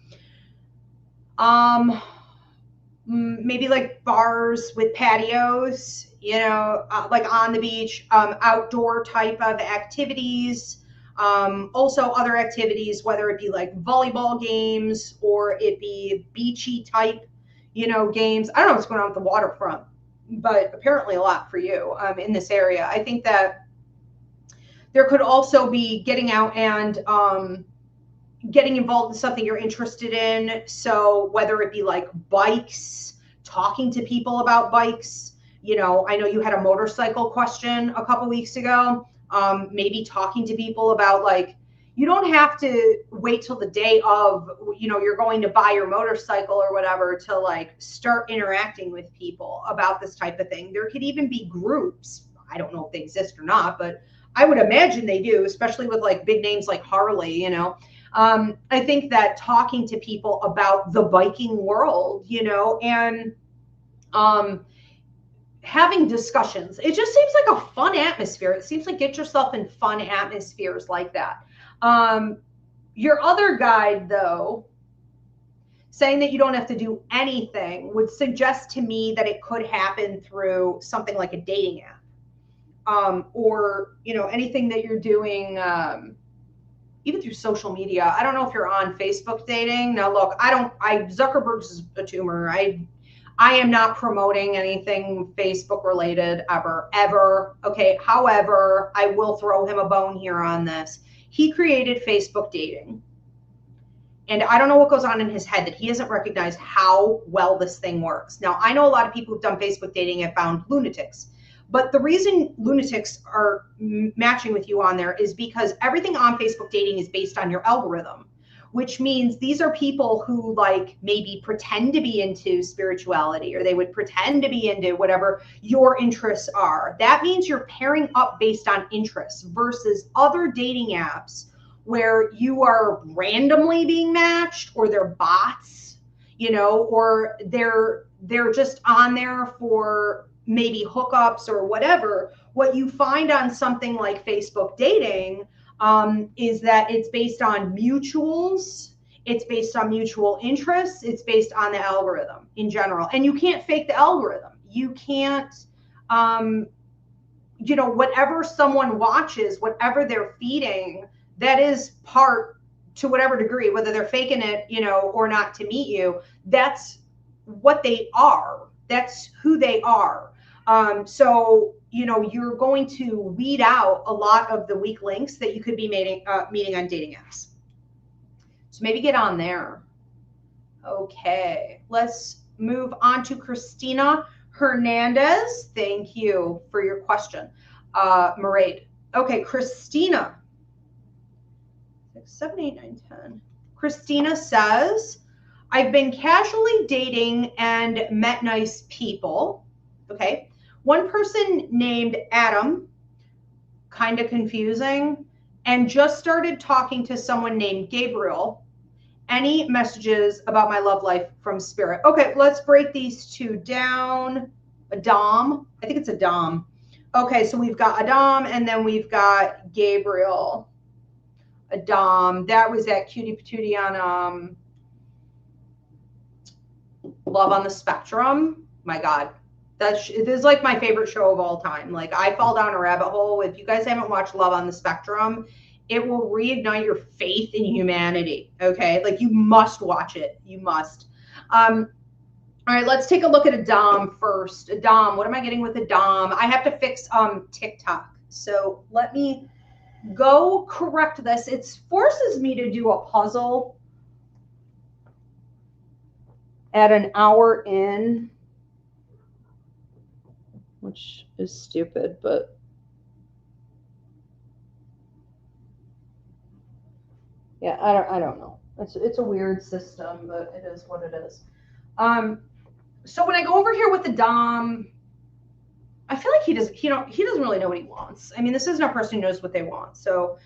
Maybe like bars with patios, you know, like on the beach, outdoor type of activities. Also other activities, whether it be like volleyball games or it be beachy type, you know, games. I don't know what's going on with the waterfront, but apparently a lot for you in this area. I think that there could also be getting out and getting involved in something you're interested in. So whether it be like bikes, talking to people about bikes, you know, I know you had a motorcycle question a couple weeks ago. Maybe talking to people about, like, you don't have to wait till the day of, you know, you're going to buy your motorcycle or whatever to like start interacting with people about this type of thing. There could even be groups. I don't know if they exist or not, but I would imagine they do, especially with like big names like Harley, you know. I think that talking to people about the biking world, you know, and having discussions, it just seems like a fun atmosphere. It seems like get yourself in fun atmospheres like that. Your other guide, though, saying that you don't have to do anything would suggest to me that it could happen through something like a dating app. Or, you know, anything that you're doing, even through social media. I don't know if you're on Facebook dating. Now, look, Zuckerberg's a tumor. I am not promoting anything Facebook related ever. Okay. However, I will throw him a bone here on this. He created Facebook dating. And I don't know what goes on in his head that he hasn't recognized how well this thing works. Now, I know a lot of people who've done Facebook dating have found lunatics. But the reason lunatics are matching with you on there is because everything on Facebook dating is based on your algorithm, which means these are people who like maybe pretend to be into spirituality, or they would pretend to be into whatever your interests are. That means you're pairing up based on interests versus other dating apps where you are randomly being matched, or they're bots, you know, or they're just on there for maybe hookups or whatever. What you find on something like Facebook dating is that it's based on mutuals, it's based on mutual interests, it's based on the algorithm in general. And you can't fake the algorithm. You can't, you know, whatever someone watches, whatever they're feeding, that is part, to whatever degree, whether they're faking it, you know, or not to meet you, that's what they are. That's who they are. So, you know, you're going to weed out a lot of the weak links that you could be meeting on dating apps. So maybe get on there. Okay, let's move on to Christina Hernandez. Thank you for your question, Mairead. Okay, Christina. 6, 7, 8, 9, 10. Christina says, I've been casually dating and met nice people. Okay. One person named Adam, kind of confusing, and just started talking to someone named Gabriel. Any messages about my love life from spirit? Okay, let's break these two down. Adam, I think it's Adam. Okay, so we've got Adam, and then we've got Gabriel. Adam, that was that cutie patootie on Love on the Spectrum. My God. This is like my favorite show of all time. Like, I fall down a rabbit hole. If you guys haven't watched Love on the Spectrum, it will reignite your faith in humanity. Okay, like, you must watch it. You must. All right, let's take a look at Adam first. Adam, what am I getting with Adam? I have to fix TikTok. So let me go correct this. It forces me to do a puzzle at an hour in, which is stupid, but yeah, I don't know. It's a weird system, but it is what it is. So when I go over here with the Dom, I feel like he doesn't really know what he wants. I mean, this isn't a person who knows what they want. So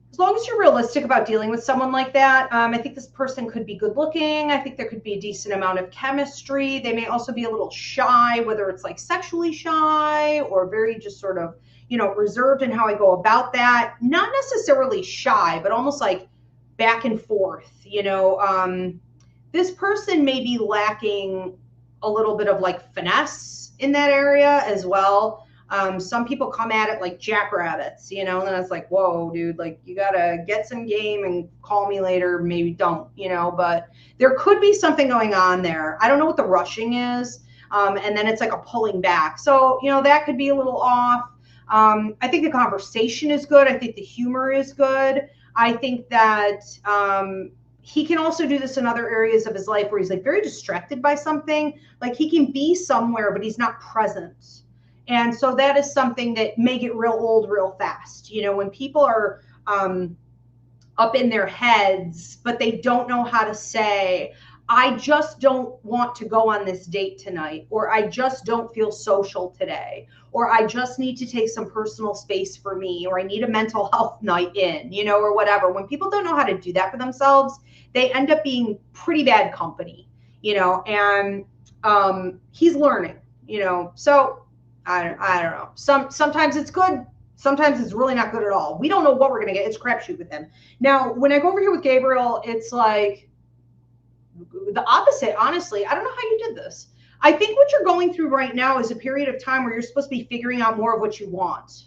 as long as you're realistic about dealing with someone like that, I think this person could be good looking. I think there could be a decent amount of chemistry. They may also be a little shy, whether it's like sexually shy or very just sort of, you know, reserved in how I go about that. Not necessarily shy, but almost like back and forth, you know. This person may be lacking a little bit of like finesse in that area as well. Some people come at it like jackrabbits, you know, and then it's like, whoa, dude, like, you gotta get some game and call me later. Maybe don't, you know, but there could be something going on there. I don't know what the rushing is. And then it's like a pulling back. So, you know, that could be a little off. I think the conversation is good. I think the humor is good. I think that, he can also do this in other areas of his life where he's like very distracted by something. Like, he can be somewhere, but he's not present. And so that is something that may get real old real fast. You know, when people are up in their heads, but they don't know how to say, I just don't want to go on this date tonight, or I just don't feel social today, or I just need to take some personal space for me, or I need a mental health night in, you know, or whatever. When people don't know how to do that for themselves, they end up being pretty bad company, you know, and he's learning, you know. So I don't know. Sometimes it's good. Sometimes it's really not good at all. We don't know what we're going to get. It's a crapshoot with him. Now, when I go over here with Gabriel, it's like the opposite, honestly. I don't know how you did this. I think what you're going through right now is a period of time where you're supposed to be figuring out more of what you want.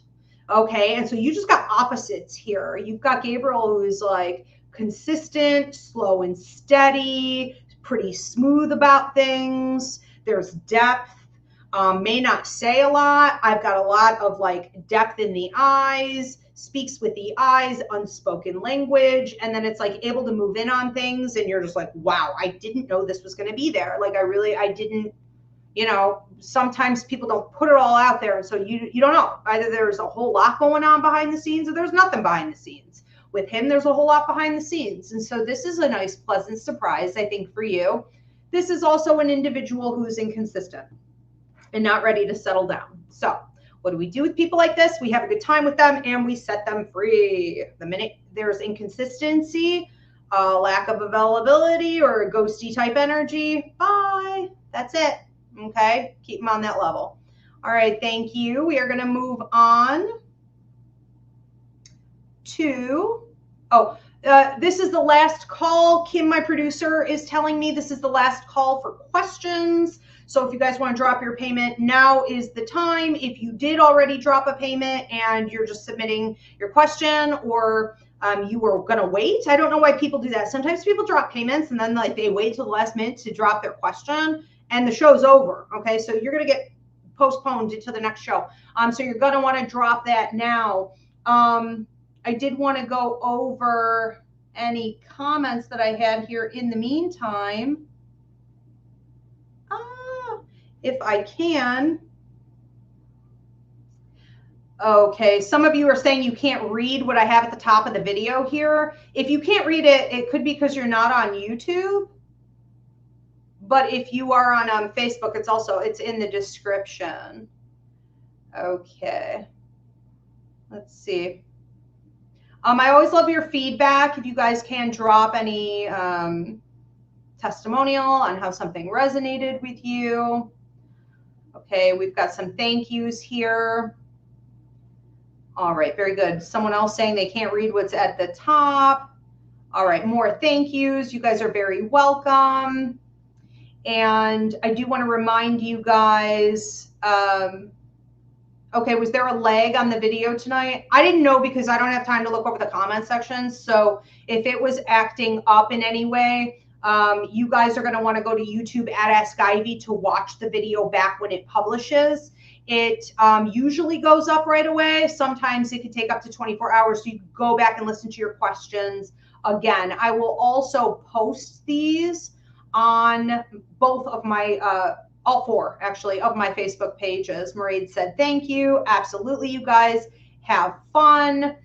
Okay. And so you just got opposites here. You've got Gabriel, who's like consistent, slow and steady, pretty smooth about things. There's depth. May not say a lot. I've got a lot of like depth in the eyes, speaks with the eyes, unspoken language. And then it's like able to move in on things. And you're just like, wow, I didn't know this was going to be there. Like, I didn't, you know, sometimes people don't put it all out there. And so you don't know. Either there's a whole lot going on behind the scenes, or there's nothing behind the scenes. With him, there's a whole lot behind the scenes. And so this is a nice, pleasant surprise, I think, for you. This is also an individual who's inconsistent and not ready to settle down. So what do we do with people like this? We have a good time with them and we set them free. The minute there's inconsistency, lack of availability, or a ghosty type energy, bye. That's it. Okay, keep them on that level. All right, thank you. We are going to move on to, this is the last call. Kim, my producer, is telling me this is the last call for questions. So if you guys want to drop your payment, now is the time. If you did already drop a payment and you're just submitting your question, or you were going to wait. I don't know why people do that. Sometimes people drop payments and then like they wait till the last minute to drop their question and the show's over. Okay, so you're going to get postponed to the next show. So you're going to want to drop that now. I did want to go over any comments that I had here in the meantime. If I can. Okay, some of you are saying you can't read what I have at the top of the video here. If you can't read it, it could be because you're not on YouTube. But if you are on Facebook, it's in the description. Okay, let's see. I always love your feedback. If you guys can drop any testimonial on how something resonated with you. Okay, we've got some thank yous here. All right, very good. Someone else saying they can't read what's at the top. All right, more thank yous. You guys are very welcome. And I do want to remind you guys, okay, was there a lag on the video tonight? I didn't know because I don't have time to look over the comment section. So if it was acting up in any way, you guys are going to want to go to YouTube at Ask Ivy to watch the video back when it publishes. It usually goes up right away. Sometimes it could take up to 24 hours. So you can go back and listen to your questions again. I will also post these on both of my, all four actually, of my Facebook pages. Mairead said, thank you. Absolutely, you guys have fun.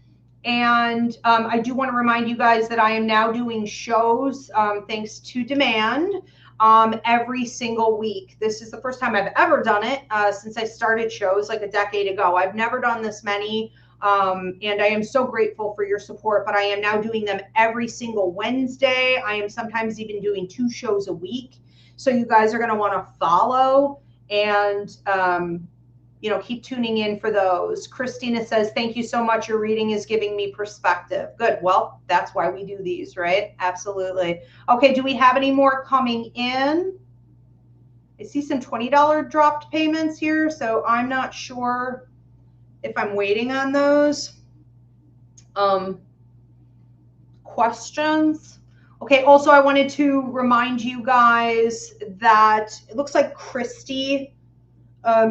And I do want to remind you guys that I am now doing shows, thanks to demand, every single week. This is the first time I've ever done it since I started shows like a decade ago. I've never done this many, and I am so grateful for your support, but I am now doing them every single Wednesday. I am sometimes even doing 2 shows a week. So you guys are going to want to follow and, you know, keep tuning in for those. Christina says, thank you so much. Your reading is giving me perspective. Good. Well, that's why we do these, right? Absolutely. Okay. Do we have any more coming in? I see some $20 dropped payments here, so I'm not sure if I'm waiting on those. Questions. Okay, also I wanted to remind you guys that it looks like Christy,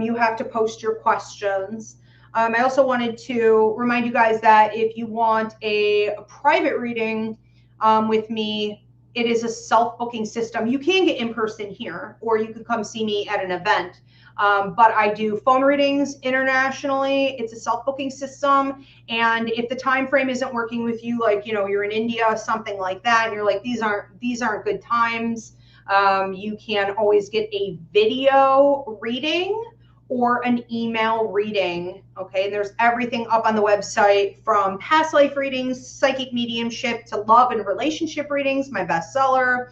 you have to post your questions. I also wanted to remind you guys that if you want a private reading with me, it is a self-booking system. You can get in person here, or you could come see me at an event. But I do phone readings internationally. It's a self-booking system. And if the time frame isn't working with you, like, you know, you're in India, something like that, and you're like, these aren't good times, you can always get a video reading or an email reading. Okay, and there's everything up on the website, from past life readings, psychic mediumship, to love and relationship readings, my bestseller,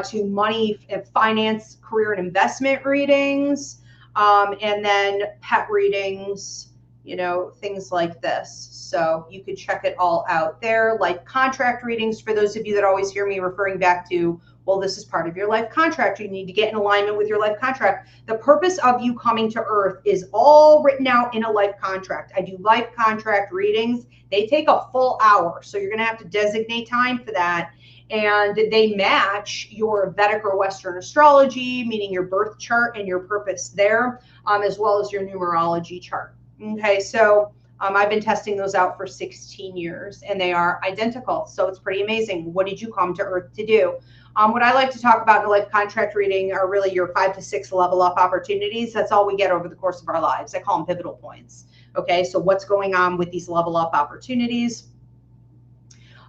to money, finance, career, and investment readings. And then pet readings, you know, things like this. So you could check it all out there. Life contract readings, for those of you that always hear me referring back to, well, this is part of your life contract. You need to get in alignment with your life contract. The purpose of you coming to Earth is all written out in a life contract. I do life contract readings. They take a full hour. So you're going to have to designate time for that. And they match your Vedic or Western astrology, meaning your birth chart and your purpose there, as well as your numerology chart. Okay, so I've been testing those out for 16 years, and they are identical. So it's pretty amazing. What did you come to Earth to do? What I like to talk about in the life contract reading are really your 5 to 6 level up opportunities. That's all we get over the course of our lives. I call them pivotal points. Okay, so what's going on with these level up opportunities?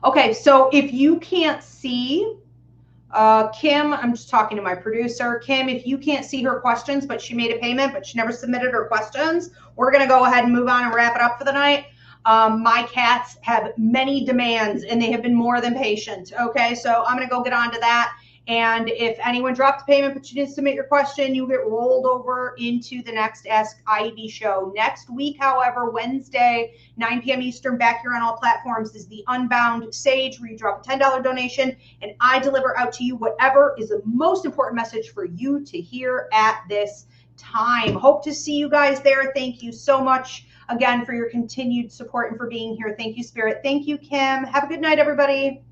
Okay, so if you can't see Kim, I'm just talking to my producer. Kim, if you can't see her questions, but she made a payment, but she never submitted her questions, we're going to go ahead and move on and wrap it up for the night. My cats have many demands and they have been more than patient. Okay, so I'm going to go get on to that. And if anyone dropped the payment but you didn't submit your question, you get rolled over into the next Ask Ivy show. Next week, however, Wednesday, 9 p.m. Eastern, back here on all platforms, is the Unbound Sage, where you drop a $10 donation and I deliver out to you whatever is the most important message for you to hear at this time. Hope to see you guys there. Thank you so much again for your continued support and for being here. Thank you, Spirit. Thank you, Kim. Have a good night, everybody.